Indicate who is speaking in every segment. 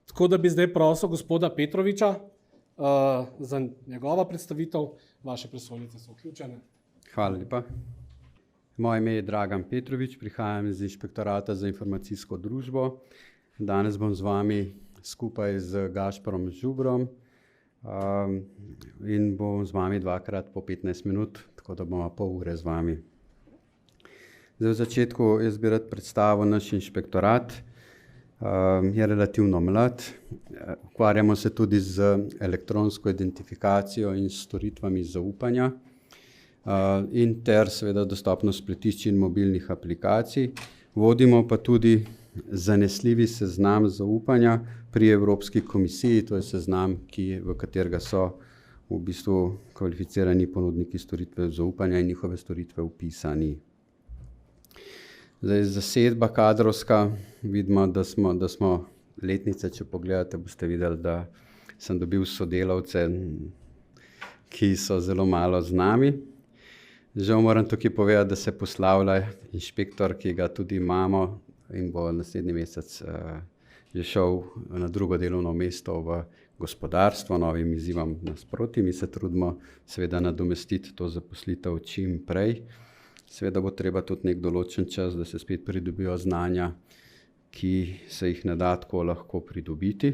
Speaker 1: Tako da bi zdaj prosil gospoda Petroviča za njegova predstavitev. Vaše prosojnice so vključene.
Speaker 2: Hvala lepa. Moje ime je Dragan Petrovič, prihajam iz Inšpektorata za informacijsko družbo. Danes bom z vami skupaj z Gašparom Žubrom in bom z vami dvakrat po 15 minut, tako da bomo pol ure z vami. Zdaj v začetku jaz bi rad predstavil naš inšpektorat. Je relativno mlad, ukvarjamo se tudi z elektronsko identifikacijo in storitvami zaupanja in ter seveda dostopnost spletišč in mobilnih aplikacij. Vodimo pa tudi zanesljivi seznam zaupanja pri Evropski komisiji, to je seznam, v katerega so v bistvu kvalificirani ponudniki storitve zaupanja in njihove storitve vpisani. Zdaj, zasedba kadrovska, vidimo, da smo letnice, če pogledate, boste videli, da sem dobil sodelavce, ki so zelo malo z nami. Žal moram tukaj povedati, da se poslavlja inšpektor, ki ga tudi imamo in bo naslednji mesec že šel na drugo delovno mesto v gospodarstvo, novim izzivom nasproti. Mi se trudimo seveda nadomestiti to zaposlitev čim prej. Seveda bo treba tudi nek določen čas, da se spet pridobijo znanja, ki se jih ne da tako lahko pridobiti.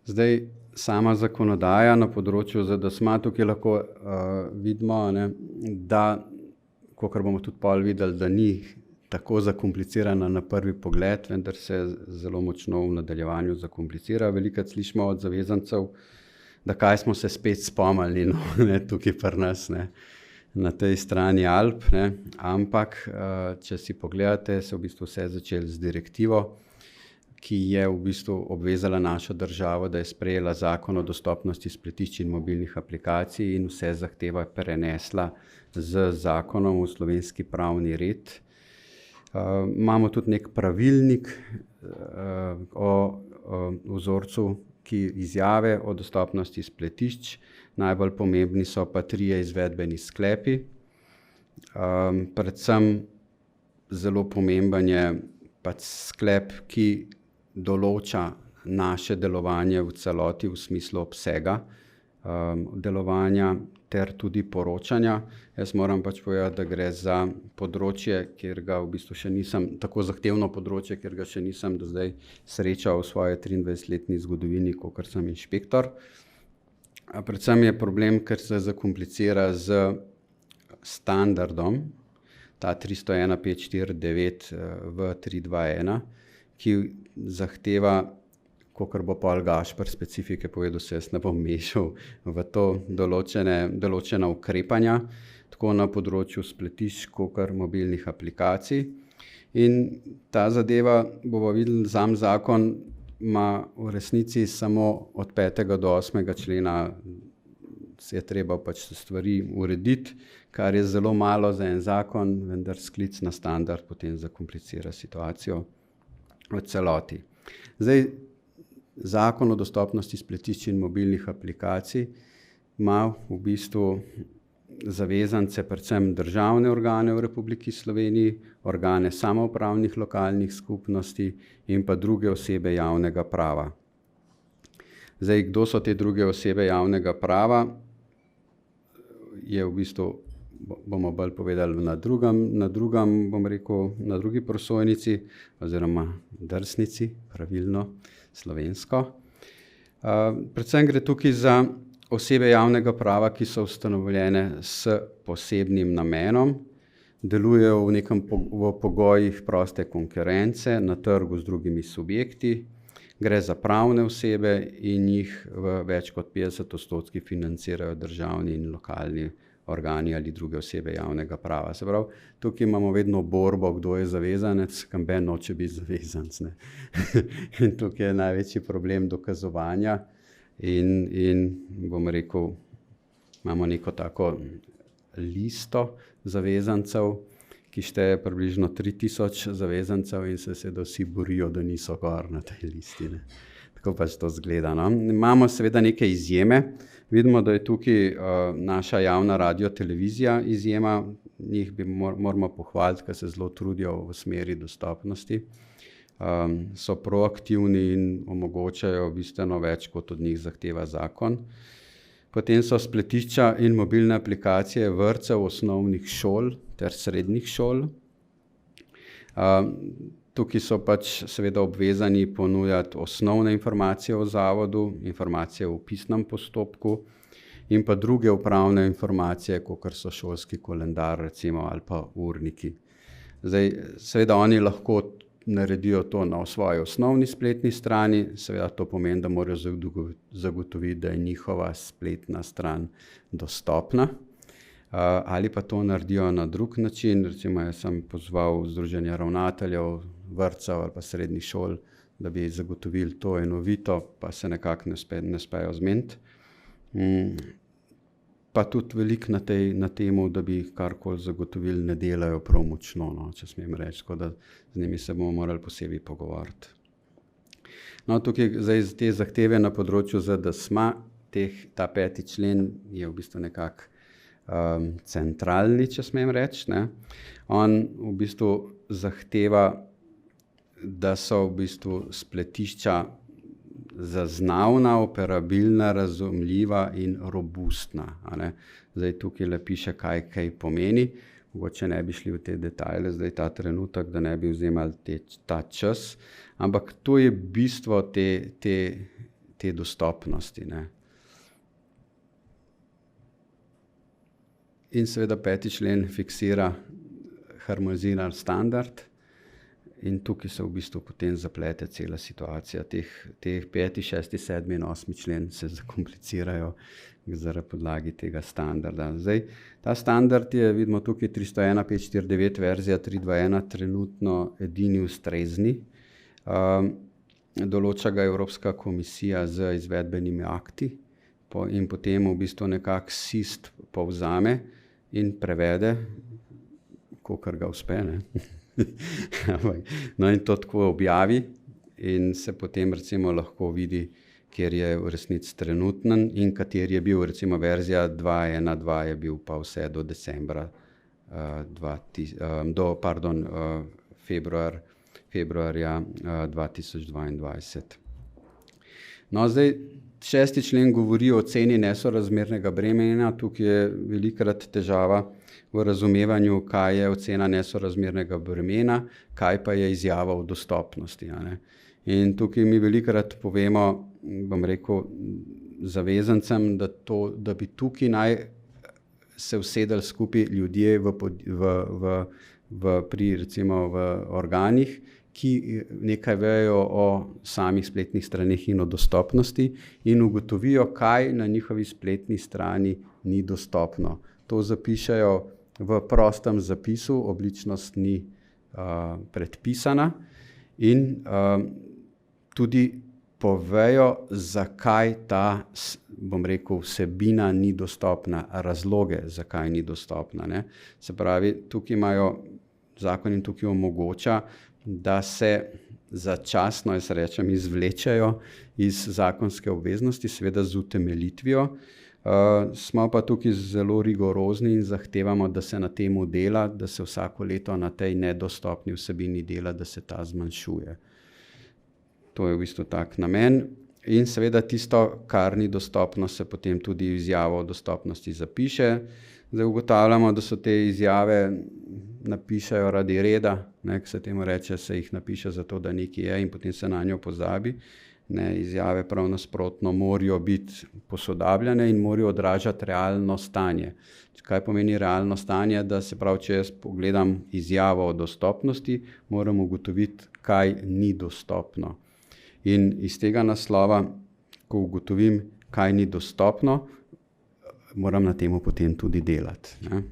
Speaker 2: Zdaj, sama zakonodaja na področju ZDSMA, tukaj lahko vidimo, da, kakor bomo tudi pol videli, da ni tako zakomplicirana na prvi pogled, vendar se zelo močno v nadaljevanju zakomplicira. Velikokrat slišimo od zavezancev, da kaj smo se spet spomnili, tukaj pri nas, na tej strani Alp, ampak če si pogledate, se v bistvu vse začelo z direktivo, ki je v bistvu obvezala našo državo, da je sprejela zakon o dostopnosti spletišč in mobilnih aplikacij in vse zahteve prenesla z zakonom v slovenski pravni red. Imamo tudi nek pravilnik o vzorcu izjave o dostopnosti spletišč. Najbolj pomembni so pa 3 izvedbeni sklepi. Predvsem zelo pomemben je pač sklep, ki določa naše delovanje v celoti v smislu obsega delovanja ter tudi poročanja. Jaz moram pač povedati, da gre za področje, kjer ga v bistvu še nisem, tako zahtevno področje, kjer ga še nisem do zdaj srečal v svoje 23-letni zgodovini, kakor sem inšpektor. Predvsem je problem, ker se zakomplicira z standardom, ta 301.549 v 321, ki zahteva, kakor bo Pol Gašper specifike povedal, se jaz ne bom mešal v to določena ukrepanja, tako na področju spletišč, kakor mobilnih aplikacij. In ta zadeva, bomo videli, sam zakon ima v resnici samo od 5. do 8. člena se je treba pač stvari urediti, kar je zelo malo za en zakon, vendar sklic na standard potem zakomplicira situacijo v celoti. Zdaj, zakon o dostopnosti spletišč in mobilnih aplikacij ima v bistvu zavezance, predvsem državne organe v Republiki Sloveniji, organe samoupravnih lokalnih skupnosti in pa druge osebe javnega prava. Zdaj, kdo so te druge osebe javnega prava, je v bistvu, bomo bolj povedali na drugi prosojnici oziroma drsnici, pravilno slovensko. Predvsem gre tukaj za osebe javnega prava, ki so ustanovljene s posebnim namenom, delujejo v pogojih proste konkurence na trgu z drugimi subjekti, gre za pravne osebe in jih v več kot 50% financirajo državni in lokalni organi ali druge osebe javnega prava. Se pravi, tukaj imamo vedno borbo, kdo je zavezanec, kamben noče biti zavezanec. In tukaj je največji problem dokazovanja in bom rekel, imamo neko tako listo zavezancev, ki šteje približno 3000 zavezancev in se vsi borijo, da niso gor na tej listi. Tako pač to izgleda. Imamo seveda neke izjeme. Vidimo, da je tukaj naša javna radio-televizija izjema. Njih moramo pohvaliti, ker se zelo trudijo v smeri dostopnosti. so proaktivni in omogočajo bistveno več, kot od njih zahteva zakon. Potem so spletišča in mobilne aplikacije vrtcev, osnovnih šol ter srednjih šol. Tukaj so pač seveda obvezani ponujati osnovne informacije o zavodu, informacije o vpisnem postopku in pa druge upravne informacije, kakor so šolski koledar recimo ali pa urniki. Zdaj, seveda oni lahko naredijo to na svoji osnovni spletni strani, seveda to pomeni, da morajo zagotoviti, da je njihova spletna stran dostopna, ali pa to naredijo na drug način. Recimo jaz sem pozval Združenje ravnateljev vrtcev ali pa srednjih šol, da bi zagotovili to enovito, pa se nekako ne uspejo zmeniti. Pa tudi veliko na temu, da bi karkoli zagotovili, ne delajo prav močno, no, če smem reči, tako da z njimi se bomo morali posebej pogovoriti. No, tukaj zdaj te zahteve na področju ZDSMA, ta 5. člen je v bistvu nekako centralni, če smem reči, ne. On v bistvu zahteva, da so v bistvu spletišča zaznavna, operabilna, razumljiva in robustna. Zdaj tukaj le piše, kaj pomeni. Mogoče ne bi šli v te detajle zdaj ta trenutek, da ne bi vzemali ta čas, ampak to je bistvo te dostopnosti, ne. In seveda 5. člen fiksira harmoniziran standard in tukaj se v bistvu potem zaplete cela situacija. Teh 5., 6., 7. in 8. člen se zakomplicirajo zaradi podlagi tega standarda. Zdaj, ta standard je, vidimo tukaj 301.549 verzija 3.2.1 trenutno edini ustrezni. Določa ga Evropska komisija z izvedbenimi akti in potem v bistvu nekako SIST povzame in prevede, kolikor ga uspe, ne. No in to tako objavi in se potem recimo lahko vidi, kjer je v resnici trenuten in kateri je bil, recimo verzija 2.1.2 je bil pa vse do decembra, februarja 2022. No, zdaj 6. člen govori o oceni nesorazmernega bremena. Tukaj je velikokrat težava v razumevanju, kaj je ocena nesorazmernega bremena, kaj pa je izjava o dostopnosti. In tukaj mi velikokrat povemo, bom rekel, zavezancem, da bi tukaj naj se usedeli skupaj ljudje recimo v organih, ki nekaj vejo o samih spletnih straneh in o dostopnosti in ugotovijo, kaj na njihovi spletni strani ni dostopno. To zapišejo v prostem zapisu, obličnost ni predpisana in tudi povejo, zakaj ta, bom rekel, vsebina ni dostopna, razloge, zakaj ni dostopna, ne. Se pravi, tukaj imajo zakon in tukaj omogoča, da se začasno, jaz rečem, izvlečejo iz zakonske obveznosti, seveda z utemeljitvijo. Smo pa tukaj zelo rigorozni in zahtevamo, da se na temu dela, da se vsako leto na tej nedostopni vsebini dela, da se ta zmanjšuje. To je v bistvu tak namen. In seveda tisto, kar ni dostopno, se potem tudi izjavo o dostopnosti zapiše. Zdaj ugotavljamo, da so te izjave napišejo radi reda, ne, ko se temu reče, se jih napiše zato, da nekaj je in potem se na njo pozabi. Ne, izjave prav nasprotno morajo biti posodabljene in morajo odražati realno stanje. Kaj pomeni realno stanje? Da se pravi, če jaz pogledam izjavo o dostopnosti, moram ugotoviti, kaj ni dostopno. In iz tega naslova, ko ugotovim, kaj ni dostopno, moram na temu potem tudi delati, ne.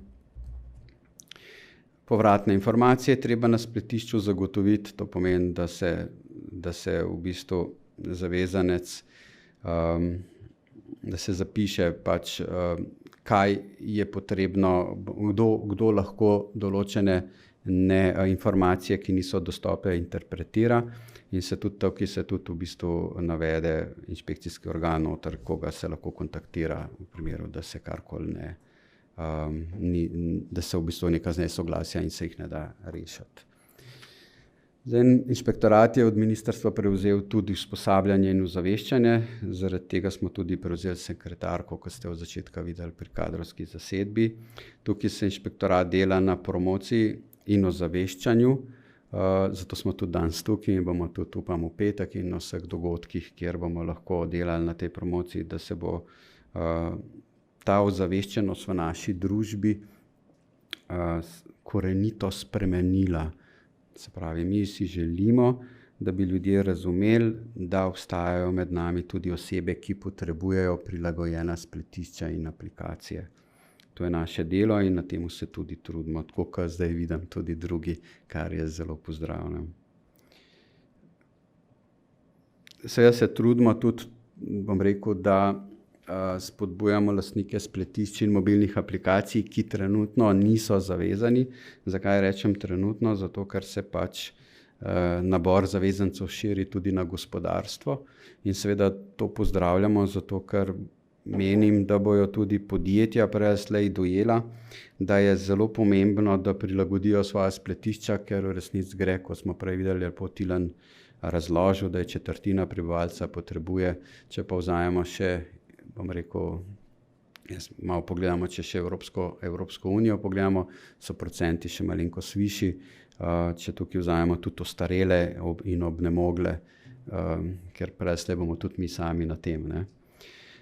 Speaker 2: Povratne informacije treba na spletišču zagotoviti, to pomeni, da se v bistvu zavezanec, da se zapiše pač, kaj je potrebno, kdo lahko določene informacije, ki niso dostopne, interpretira in se tudi v bistvu navede inšpekcijski organ noter, koga se lahko kontaktira v primeru, da se karkoli da se v bistvu neka nesoglasja in se jih ne da rešiti. Zdaj, inšpektorat je od ministrstva prevzel tudi usposabljanje in ozaveščanje, zaradi tega smo tudi prevzeli sekretarko, kot ste od začetka videli pri kadrovski zasedbi. Tukaj se inšpektorat dela na promociji in ozaveščanju, zato smo tudi danes tukaj in bomo tudi, upam, v petek in na vseh dogodkih, kjer bomo lahko delali na tej promociji, da se bo ta ozaveščenost v naši družbi korenito spremenila. Se pravi, mi si želimo, da bi ljudje razumeli, da obstajajo med nami tudi osebe, ki potrebujejo prilagojena spletišča in aplikacije. To je naše delo in na temu se tudi trudimo, tako kot zdaj vidim tudi drugi, kar je zelo pozdravljam. Seveda se trudimo tudi, bom rekel, da spodbujamo lastnike spletišč in mobilnih aplikacij, ki trenutno niso zavezani. Zakaj rečem trenutno? Zato, ker se pač nabor zavezancev širi tudi na gospodarstvo in seveda to pozdravljamo, zato ker menim, da bojo tudi podjetja prej ali slej dojela, da je zelo pomembno, da prilagodijo svoja spletišča, ker v resnici gre, kot smo prej videli, lepo Tilen razložil, da je četrtina prebivalca potrebuje, če pa vzajemo še, bom rekel, malo pogledamo, če še Evropsko unijo pogledamo, so procenti še malenkost višji, če tukaj vzajemo tudi ostarele in obnemogle, ker prej bomo tudi mi sami na tem, ne.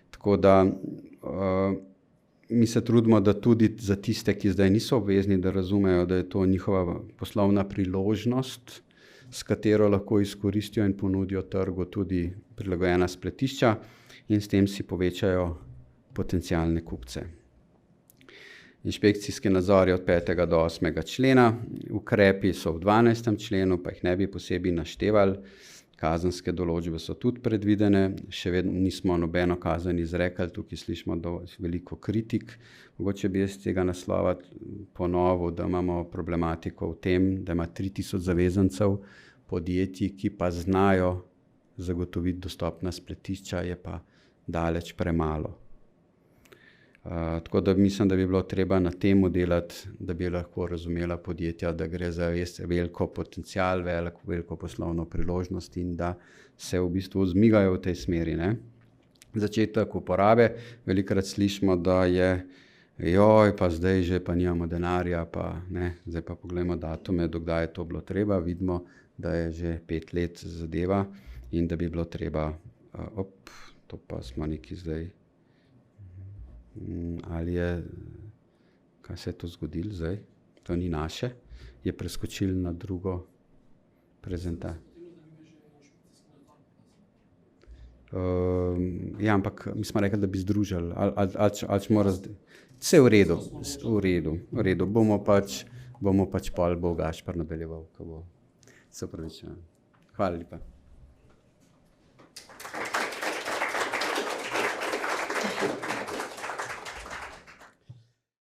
Speaker 2: Tako da mi se trudimo, da tudi za tiste, ki zdaj niso obvezni, da razumejo, da je to njihova poslovna priložnost, s katero lahko izkoristijo in ponudijo trgu tudi prilagojena spletišča in s tem si povečajo potencialne kupce. Inšpekcijski nadzor je od 5. do 8. člena, ukrepi so v 12. členu, pa jih ne bi posebej naštevali, kazenske določbe so tudi predvidene, še vedno nismo nobeno kazen izrekli, tukaj slišimo veliko kritik. Mogoče bi jaz tega naslova ponovil, da imamo problematiko v tem, da ima 3000 zavezancev podjetij, ki pa znajo zagotoviti dostopna spletišča, je pa daleč premalo. Tako da mislim, da bi bilo treba na temu delati, da bi lahko razumela podjetja, da gre za veliko potencial, veliko poslovno priložnost in da se v bistvu zmigajo v tej smeri, ne. Začetek uporabe, velikokrat slišimo, da je pa zdaj že pa nimamo denarja, pa ne, zdaj pa poglejmo datume, do kdaj je to bilo treba, vidimo, da je že 5 let zadeva in da bi bilo treba, to pa smo neki zdaj, ali je, kaj se je to zgodilo zdaj, to ni naše, je preskočil na drugo prezentacijo. Ja, ampak mi smo rekli, da bi združili, ali smo vse v redu, bomo pač pol bo Gašper nadaljeval, ko bo se opravičujem. Hvala lepa.